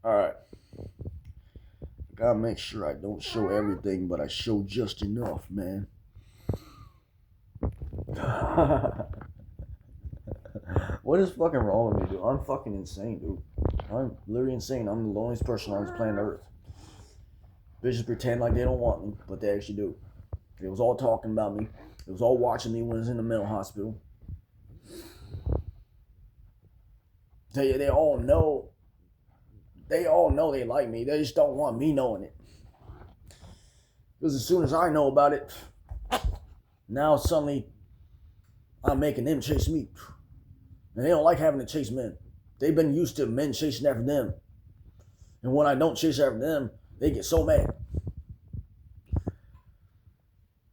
Alright. Gotta make sure I don't show everything, but I show just enough, man. What is fucking wrong with me, dude? I'm fucking insane, dude. I'm literally insane. I'm the loneliest person on this planet Earth. Bitches pretend like they don't want me, but they actually do. They was all talking about me. They was all watching me when I was in the mental hospital. They all know. They all know they like me. They just don't want me knowing it. Because as soon as I know about it, now suddenly I'm making them chase me. And they don't like having to chase men. They've been used to men chasing after them. And when I don't chase after them, they get so mad.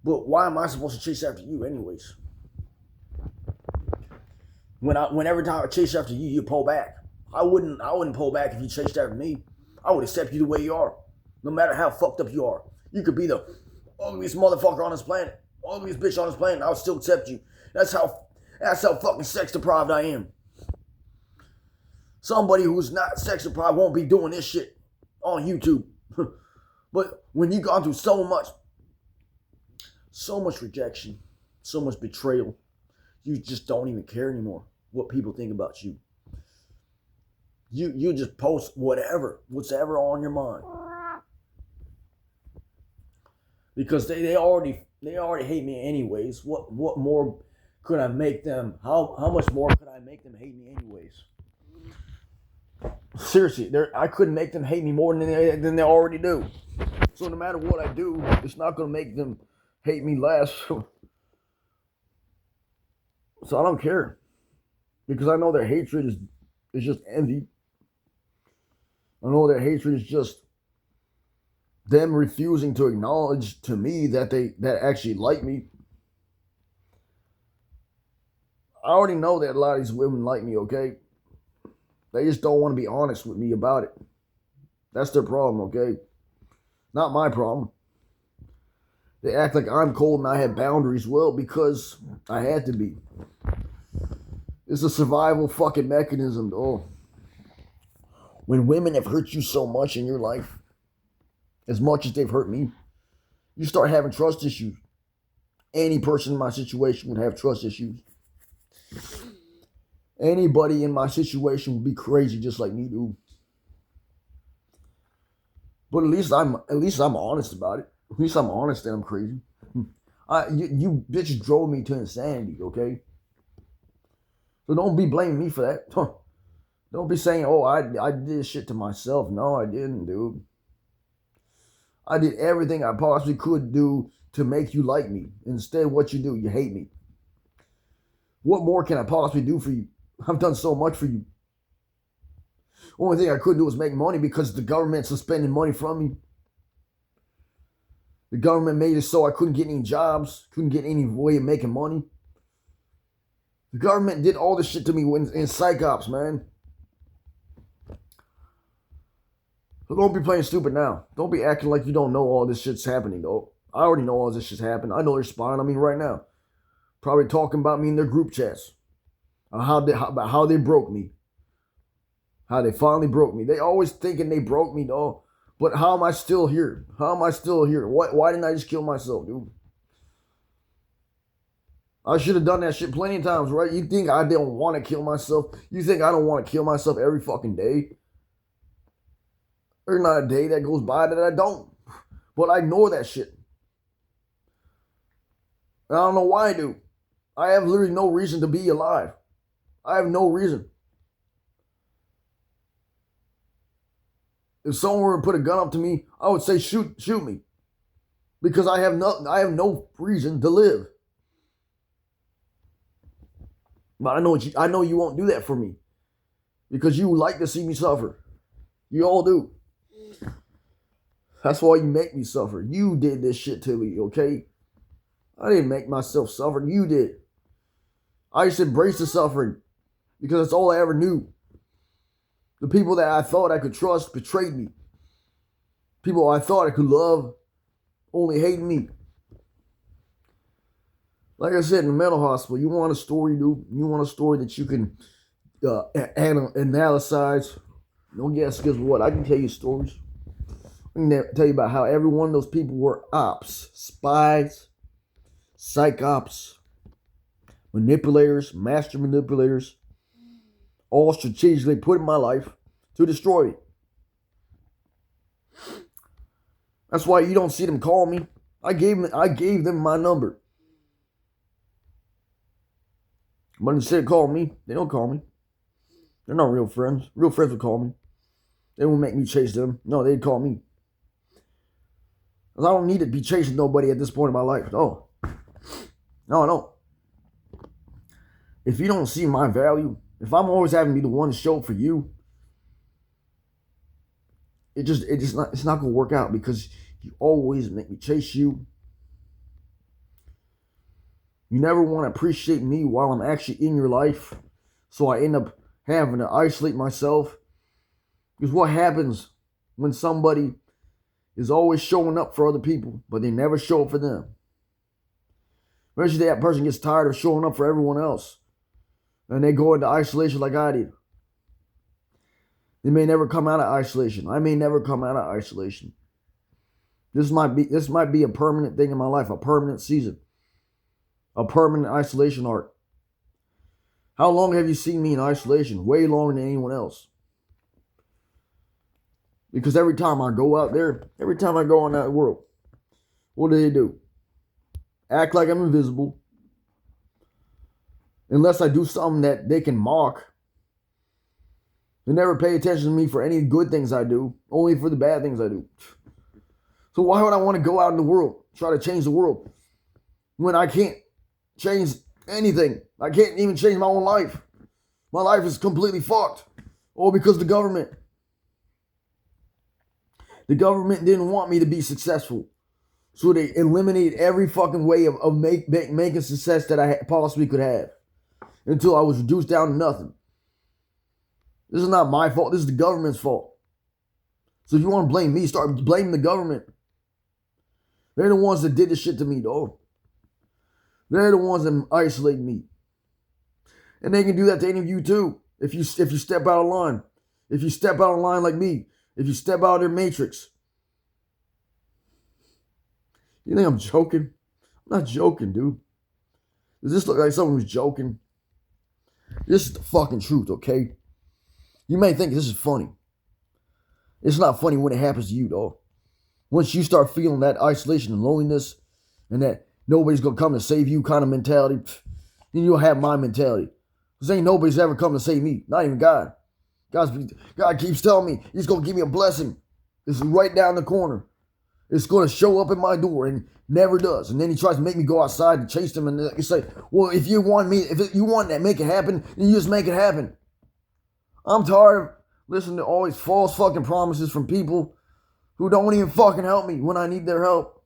But why am I supposed to chase after you anyways? Every time I chase after you, you pull back. I wouldn't pull back if you chased after me. I would accept you the way you are. No matter how fucked up you are. You could be the ugliest motherfucker on this planet. Ugliest bitch on this planet. I would still accept you. That's how fucking sex deprived I am. Somebody who's not sex deprived won't be doing this shit on YouTube. But when you gone through so much rejection, so much betrayal, you just don't even care anymore what people think about you. You just post what's ever on your mind. Because they already hate me anyways. What more could I make them? How much more could I make them hate me anyways? Seriously, I couldn't make them hate me more than they already do. So no matter what I do, it's not going to make them hate me less. So I don't care. Because I know their hatred is just envy. I know their hatred is just them refusing to acknowledge to me that that actually like me. I already know that a lot of these women like me, okay? They just don't want to be honest with me about it. That's their problem, okay? Not my problem. They act like I'm cold and I have boundaries. Well, because I had to be. It's a survival fucking mechanism, though. When women have hurt you so much in your life, as much as they've hurt me, you start having trust issues. Any person in my situation would have trust issues. Anybody in my situation would be crazy just like me, dude. But at least I'm honest about it. At least I'm honest that I'm crazy. You bitches drove me to insanity, okay? So don't be blaming me for that. Don't be saying, oh, I did this shit to myself. No, I didn't, dude. I did everything I possibly could do to make you like me. Instead, what you do, you hate me. What more can I possibly do for you? I've done so much for you. Only thing I could do was make money because the government suspended money from me. The government made it so I couldn't get any jobs, couldn't get any way of making money. The government did all this shit to me in psych ops, man. So don't be playing stupid now. Don't be acting like you don't know all this shit's happening, though. I already know all this shit's happening. I know they're spying on me right now. Probably talking about me in their group chats. About how they broke me. How they finally broke me. They always thinking they broke me, though. But how am I still here? How am I still here? Why didn't I just kill myself, dude? I should have done that shit plenty of times, right? You think I don't want to kill myself? You think I don't want to kill myself every fucking day? There's not a day that goes by that I don't. But I ignore that shit. And I don't know why I do. I have literally no reason to be alive. I have no reason. If someone were to put a gun up to me, I would say shoot me. Because I have no reason to live. But I know you won't do that for me. Because you like to see me suffer. You all do. That's why you make me suffer. You did this shit to me, okay? I didn't make myself suffer. You did. I used to embrace the suffering because that's all I ever knew. The people that I thought I could trust betrayed me. People I thought I could love only hated me. Like I said, in the mental hospital, you want a story, dude. You want a story that you can analyze Don't guess what? I can tell you stories. I can tell you about how every one of those people were ops, spies, psych ops, manipulators, master manipulators, all strategically put in my life to destroy it. That's why you don't see them call me. I gave them my number. But instead of calling me, they don't call me. They're not real friends. Real friends would call me. They won't make me chase them. No, they'd call me. Because I don't need to be chasing nobody at this point in my life. No, I don't. If you don't see my value, if I'm always having to be the one to show up for you, it's not gonna work out because you always make me chase you. You never want to appreciate me while I'm actually in your life. So I end up having to isolate myself. Because what happens when somebody is always showing up for other people, but they never show up for them? Eventually that person gets tired of showing up for everyone else. And they go into isolation like I did. They may never come out of isolation. I may never come out of isolation. This might be a permanent thing in my life, a permanent season. A permanent isolation arc. How long have you seen me in isolation? Way longer than anyone else. Because every time I go out there, every time I go in that world, what do? Act like I'm invisible. Unless I do something that they can mock. They never pay attention to me for any good things I do, only for the bad things I do. So why would I want to go out in the world, try to change the world, when I can't change anything? I can't even change my own life. My life is completely fucked. All because of the government. The government didn't want me to be successful. So they eliminated every fucking way of making success that I possibly could have. Until I was reduced down to nothing. This is not my fault. This is the government's fault. So if you want to blame me, start blaming the government. They're the ones that did this shit to me, though. They're the ones that isolate me. And they can do that to any of you too. If you step out of line. If you step out of line like me. If you step out of their matrix. You think I'm joking? I'm not joking, dude. Does this look like someone who's joking? This is the fucking truth, okay? You may think this is funny. It's not funny when it happens to you, though. Once you start feeling that isolation and loneliness and that nobody's going to come to save you kind of mentality, then you'll have my mentality. Because ain't nobody's ever come to save me. Not even God. God keeps telling me he's going to give me a blessing. It's right down the corner. It's going to show up at my door and never does. And then he tries to make me go outside and chase them. And you say, well, if you want that, make it happen, then you just make it happen. I'm tired of listening to all these false fucking promises from people who don't even fucking help me when I need their help.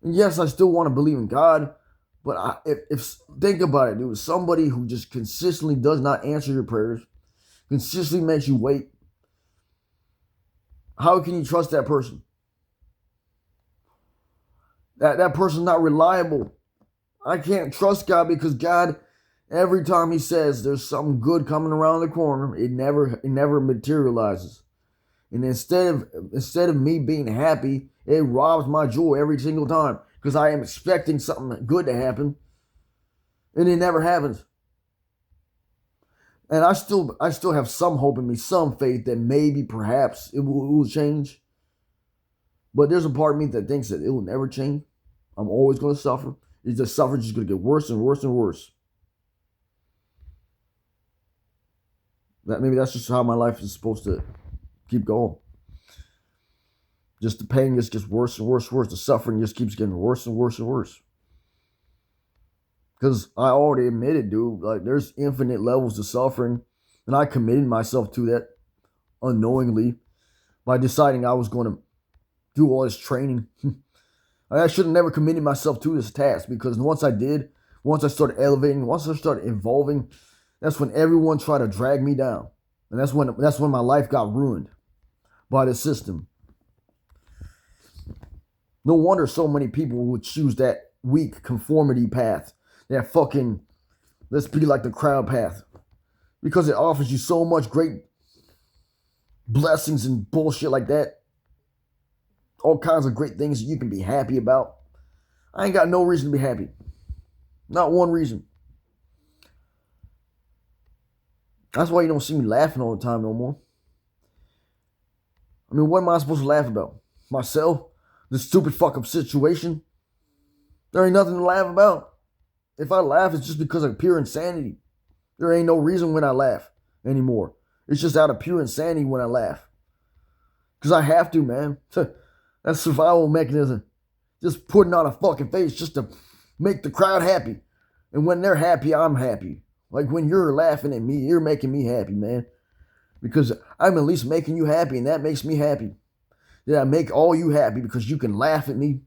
And yes, I still want to believe in God, but if think about it, dude, somebody who just consistently does not answer your prayers, consistently makes you wait, how can you trust that person? That person's not reliable. I can't trust God because God, every time he says there's something good coming around the corner, it never materializes. And instead of me being happy, it robs my joy every single time because I am expecting something good to happen, and it never happens. And I still have some hope in me, some faith that maybe perhaps it will change. But there's a part of me that thinks that it will never change. I'm always going to suffer. It's just suffering just going to get worse and worse and worse. Maybe that's just how my life is supposed to keep going. Just the pain just gets worse and worse and worse. The suffering just keeps getting worse and worse and worse. Because I already admitted, dude, like there's infinite levels of suffering. And I committed myself to that unknowingly by deciding I was going to do all this training. I should have never committed myself to this task because once I did, once I started elevating, once I started evolving, that's when everyone tried to drag me down. And that's when my life got ruined by the system. No wonder so many people would choose that weak conformity path. That fucking, let's be like the crowd path. because it offers you so much great blessings and bullshit like that. All kinds of great things that you can be happy about. I ain't got no reason to be happy. Not one reason. That's why you don't see me laughing all the time no more. I mean, what am I supposed to laugh about? Myself? This stupid fuck up situation? There ain't nothing to laugh about. If I laugh, it's just because of pure insanity. There ain't no reason when I laugh anymore. It's just out of pure insanity when I laugh. Because I have to, man. That's survival mechanism. Just putting on a fucking face just to make the crowd happy. And when they're happy, I'm happy. Like when you're laughing at me, you're making me happy, man. Because I'm at least making you happy, and that makes me happy. That I make all you happy because you can laugh at me,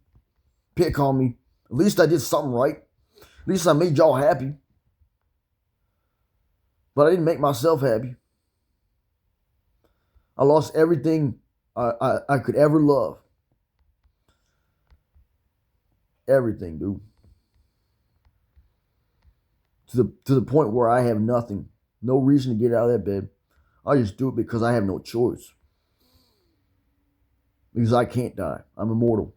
pick on me. At least I did something right. At least I made y'all happy. But I didn't make myself happy. I lost everything I could ever love. Everything, dude. To the point where I have nothing. No reason to get out of that bed. I just do it because I have no choice. Because I can't die. I'm immortal.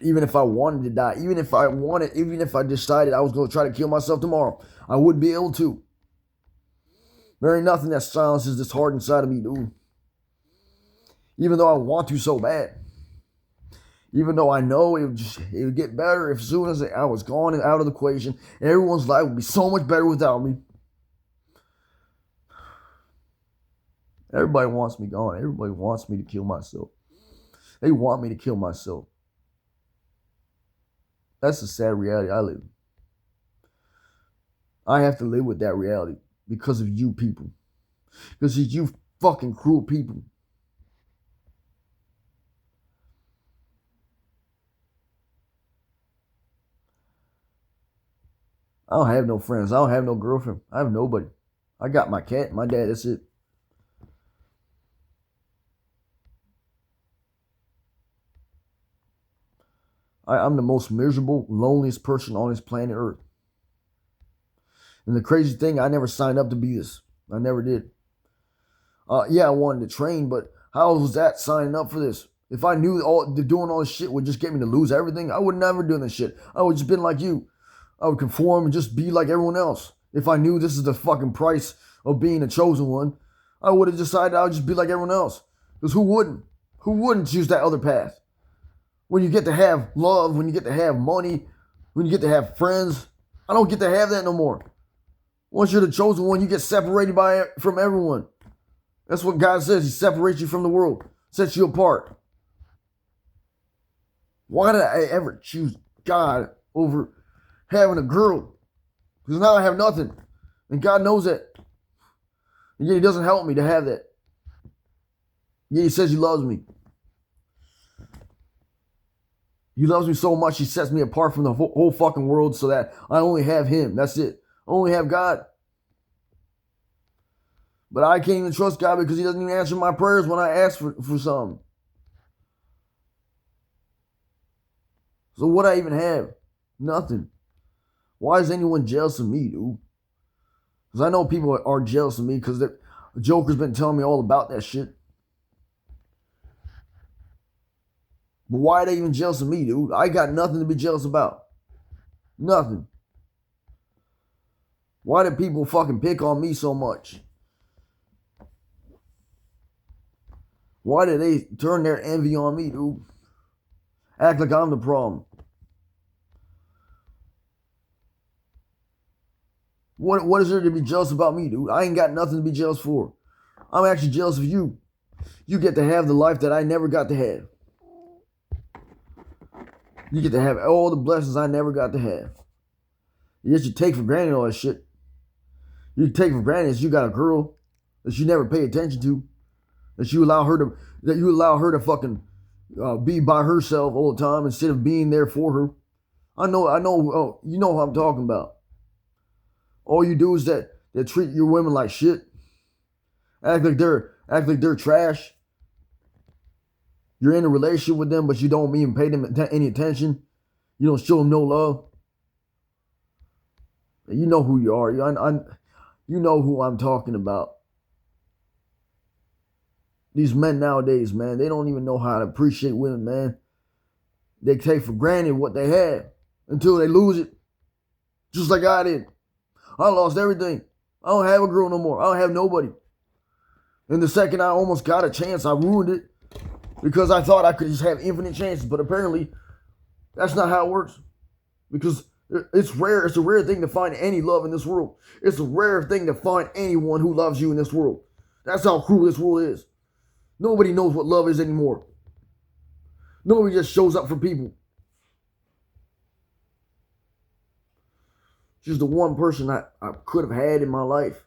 Even if I wanted to die, even if I decided I was going to try to kill myself tomorrow, I wouldn't be able to. There ain't nothing that silences this heart inside of me, dude. Even though I want to so bad. Even though I know it would get better as soon as I was gone and out of the equation. Everyone's life would be so much better without me. Everybody wants me gone. Everybody wants me to kill myself. They want me to kill myself. That's the sad reality I live in. I have to live with that reality because of you people. Because of you fucking cruel people. I don't have no friends. I don't have no girlfriend. I have nobody. I got my cat, my dad, that's it. I'm the most miserable, loneliest person on this planet Earth. And the crazy thing, I never signed up to be this. I never did. Yeah, I wanted to train, but how was that signing up for this? If I knew doing all this shit would just get me to lose everything, I would never do this shit. I would just been like you. I would conform and just be like everyone else. If I knew this is the fucking price of being a chosen one, I would have decided I would just be like everyone else. Because who wouldn't? Who wouldn't choose that other path? When you get to have love, when you get to have money, when you get to have friends, I don't get to have that no more. Once you're the chosen one, you get separated from everyone. That's what God says. He separates you from the world, sets you apart. Why did I ever choose God over having a girl? Because now I have nothing. And God knows that. And yet he doesn't help me to have that. Yet he says he loves me. He loves me so much, he sets me apart from the whole fucking world so that I only have him. That's it. I only have God. But I can't even trust God because he doesn't even answer my prayers when I ask for something. So what I even have? Nothing. Why is anyone jealous of me, dude? Because I know people are jealous of me because the Joker's been telling me all about that shit. But why are they even jealous of me, dude? I got nothing to be jealous about. Nothing. Why do people fucking pick on me so much? Why do they turn their envy on me, dude? Act like I'm the problem. What is there to be jealous about me, dude? I ain't got nothing to be jealous for. I'm actually jealous of you. You get to have the life that I never got to have. You get to have all the blessings I never got to have. Yet you take for granted all that shit. You take for granted that you got a girl that you never pay attention to, that you allow her to fucking be by herself all the time instead of being there for her. I know. You know what I'm talking about. All you do is that treat your women like shit. Act like they're trash. You're in a relationship with them, but you don't even pay them any attention. You don't show them no love. You know who you are. You know who I'm talking about. These men nowadays, man, they don't even know how to appreciate women, man. They take for granted what they had until they lose it. Just like I did. I lost everything. I don't have a girl no more. I don't have nobody. And the second I almost got a chance, I ruined it because I thought I could just have infinite chances. But apparently, that's not how it works. Because it's rare. It's a rare thing to find any love in this world. It's a rare thing to find anyone who loves you in this world. That's how cruel this world is. Nobody knows what love is anymore. Nobody just shows up for people. She's the one person I could have had in my life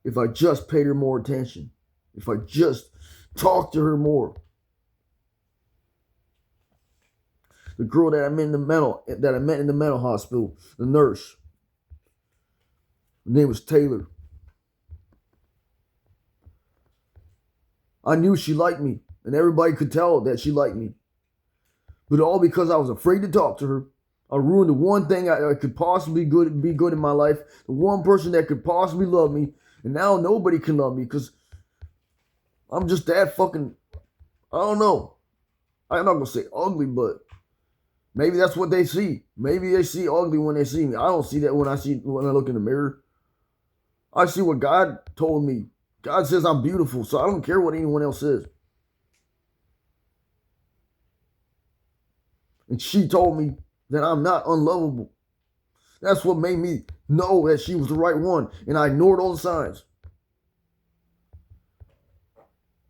if I just paid her more attention. If I just talked to her more. The girl that I met in the mental hospital, the nurse. Her name was Taylor. I knew she liked me, and everybody could tell that she liked me. But all because I was afraid to talk to her. I ruined the one thing I could possibly be good in my life. The one person that could possibly love me. And now nobody can love me because I'm just that fucking, I don't know. I'm not going to say ugly, but maybe that's what they see. Maybe they see ugly when they see me. I don't see that when I look in the mirror. I see what God told me. God says I'm beautiful, so I don't care what anyone else says. And she told me that I'm not unlovable. That's what made me know that she was the right one. And I ignored all the signs.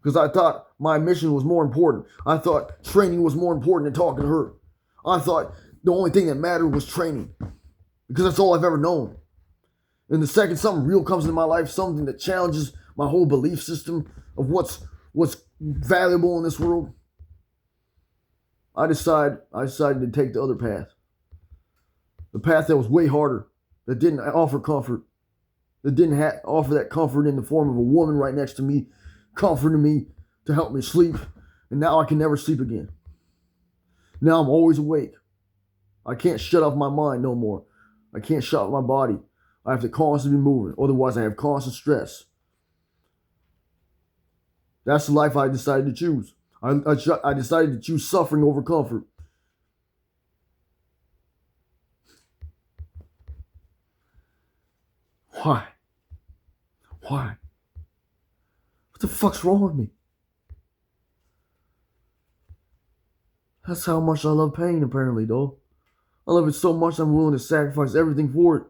Because I thought my mission was more important. I thought training was more important than talking to her. I thought the only thing that mattered was training. Because that's all I've ever known. And the second something real comes into my life, something that challenges my whole belief system of what's valuable in this world, I decided to take the other path. The path that was way harder, that didn't offer comfort, that didn't offer that comfort in the form of a woman right next to me, comforting me to help me sleep. And now I can never sleep again. Now I'm always awake. I can't shut off my mind no more. I can't shut off my body. I have to constantly be moving. Otherwise, I have constant stress. That's the life I decided to choose. I decided to choose suffering over comfort. Why? Why? What the fuck's wrong with me? That's how much I love pain, apparently, though. I love it so much I'm willing to sacrifice everything for it.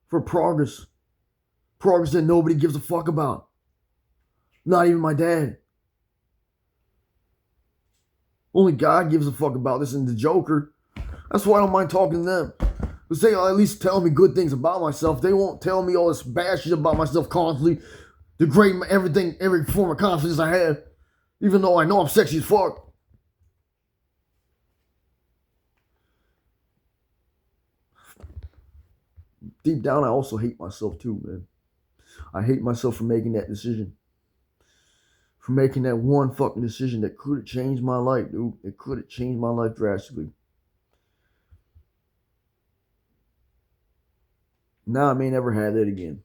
For progress. Progress that nobody gives a fuck about. Not even my dad. Only God gives a fuck about this and the Joker. That's why I don't mind talking to them. Because they'll at least tell me good things about myself. They won't tell me all this bad shit about myself constantly. Degrade everything, every form of confidence I have. Even though I know I'm sexy as fuck. Deep down, I also hate myself too, man. I hate myself for making that decision. For making that one fucking decision that could have changed my life, dude. It could have changed my life drastically. Now I may never have that again.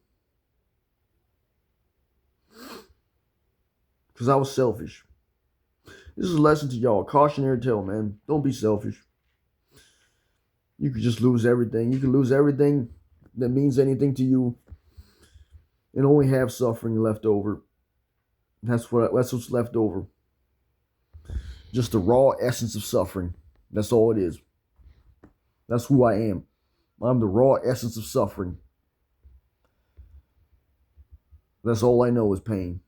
Because I was selfish. This is a lesson to y'all. Cautionary tale, man. Don't be selfish. You could just lose everything. You could lose everything that means anything to you and only have suffering left over. That's what's left over. Just the raw essence of suffering. That's all it is. That's who I am. I'm the raw essence of suffering. That's all I know is pain.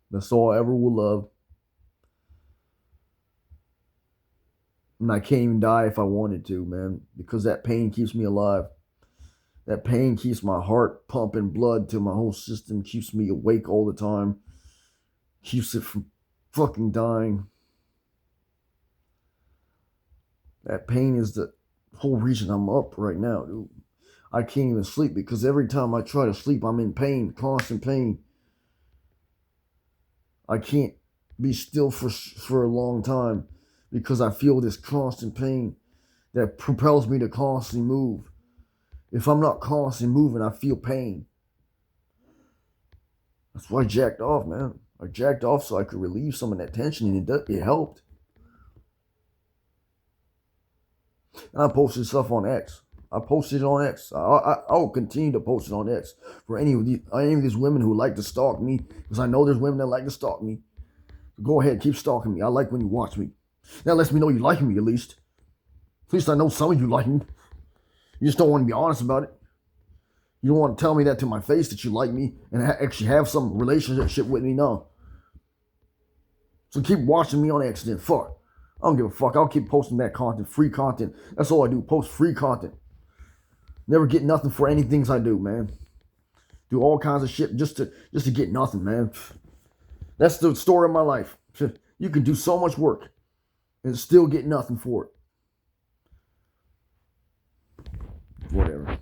That's all I ever will love. And I can't even die if I wanted to, man, because that pain keeps me alive. That pain keeps my heart pumping blood to my whole system, keeps me awake all the time, keeps it from fucking dying. That pain is the whole reason I'm up right now, dude. I can't even sleep because every time I try to sleep, I'm in pain, constant pain. I can't be still for a long time because I feel this constant pain that propels me to constantly move. If I'm not constantly moving, I feel pain. That's why I jacked off, man. I jacked off so I could relieve some of that tension, and it helped. And I posted stuff on X. I posted it on X. I'll continue to post it on X for any of these women who like to stalk me, because I know there's women that like to stalk me. So go ahead, keep stalking me. I like when you watch me. That lets me know you like me at least. At least I know some of you like me. You just don't want to be honest about it. You don't want to tell me that to my face that you like me and actually have some relationship with me. No. So keep watching me on X then. Fuck. I don't give a fuck. I'll keep posting that content, free content. That's all I do. Post free content. Never get nothing for any things I do, man. Do all kinds of shit just to get nothing, man. That's the story of my life. You can do so much work and still get nothing for it. Whatever.